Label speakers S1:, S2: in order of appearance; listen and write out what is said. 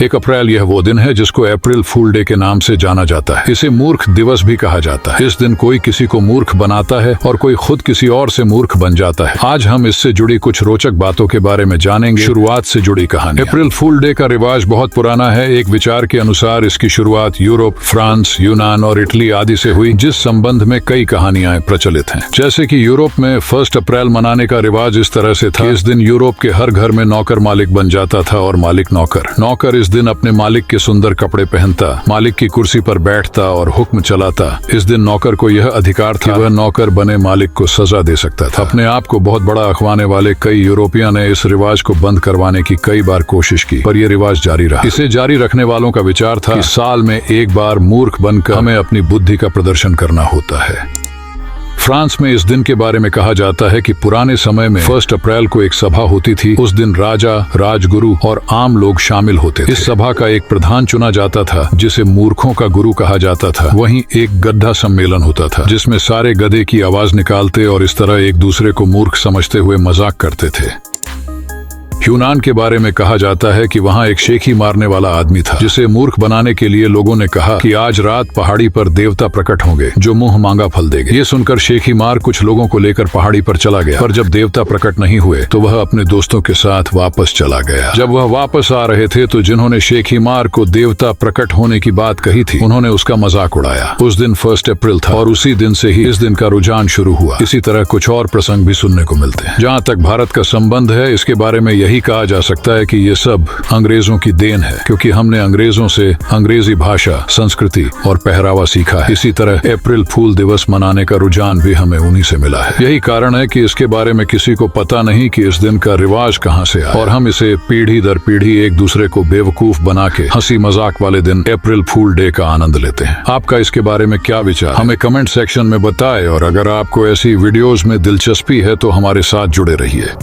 S1: 1 अप्रैल यह वो दिन है जिसको अप्रैल फूल डे के नाम से जाना जाता है। इसे मूर्ख दिवस भी कहा जाता है। इस दिन कोई किसी को मूर्ख बनाता है और कोई खुद किसी और से मूर्ख बन जाता है। आज हम इससे जुड़ी कुछ रोचक बातों के बारे में जानेंगे। शुरुआत से जुड़ी कहानी। अप्रैल फूल डे का रिवाज बहुत पुराना है। एक विचार के अनुसार इसकी शुरुआत यूरोप, फ्रांस, यूनान और इटली आदि से हुई, जिस संबंध में कई कहानियां प्रचलित हैं। जैसे कि यूरोप में 1 अप्रैल मनाने का रिवाज इस तरह से था। इस दिन यूरोप के हर घर में नौकर मालिक बन जाता था और मालिक नौकर। नौकर इस दिन अपने मालिक के सुंदर कपड़े पहनता, मालिक की कुर्सी पर बैठता और हुक्म चलाता। इस दिन नौकर को यह अधिकार था कि वह नौकर बने मालिक को सजा दे सकता था। अपने आप को बहुत बड़ा अखवाने वाले कई यूरोपियों ने इस रिवाज को बंद करवाने की कई बार कोशिश की, पर यह रिवाज जारी रहा। इसे जारी रखने वालों का विचार था कि साल में एक बार मूर्ख बनकर हमें अपनी बुद्धि का प्रदर्शन करना होता है। फ्रांस में इस दिन के बारे में कहा जाता है कि पुराने समय में 1 अप्रैल को एक सभा होती थी। उस दिन राजा, राजगुरु और आम लोग शामिल होते थे। इस सभा का एक प्रधान चुना जाता था जिसे मूर्खों का गुरु कहा जाता था। वहीं एक गधा सम्मेलन होता था जिसमें सारे गधे की आवाज निकालते और इस तरह एक दूसरे को मूर्ख समझते हुए मजाक करते थे। यूनान के बारे में कहा जाता है कि वहाँ एक शेखी मारने वाला आदमी था जिसे मूर्ख बनाने के लिए लोगों ने कहा कि आज रात पहाड़ी पर देवता प्रकट होंगे जो मुंह मांगा फल देंगे। ये सुनकर शेखी मार कुछ लोगों को लेकर पहाड़ी पर चला गया, पर जब देवता प्रकट नहीं हुए तो वह अपने दोस्तों के साथ वापस चला गया। जब वह वापस आ रहे थे तो जिन्होंने शेखी मार को देवता प्रकट होने की बात कही थी, उन्होंने उसका मजाक उड़ाया। उस दिन 1 अप्रैल था और उसी दिन से ही इस दिन का रुझान शुरू हुआ। इसी तरह कुछ और प्रसंग भी सुनने को मिलते हैं। जहाँ तक भारत का संबंध है, इसके बारे में यही कहा जा सकता है कि ये सब अंग्रेजों की देन है, क्योंकि हमने अंग्रेजों से अंग्रेजी भाषा, संस्कृति और पहरावा सीखा है। इसी तरह अप्रैल फूल दिवस मनाने का रुझान भी हमें उन्हीं से मिला है। यही कारण है कि इसके बारे में किसी को पता नहीं कि इस दिन का रिवाज कहाँ से आया, और हम इसे पीढ़ी दर पीढ़ी एक दूसरे को बेवकूफ बना के हंसी मजाक वाले दिन अप्रैल फूल डे का आनंद लेते हैं। आपका इसके बारे में क्या विचार, हमें कमेंट सेक्शन में बताएं, और अगर आपको ऐसी वीडियोस में दिलचस्पी है तो हमारे साथ जुड़े रहिए।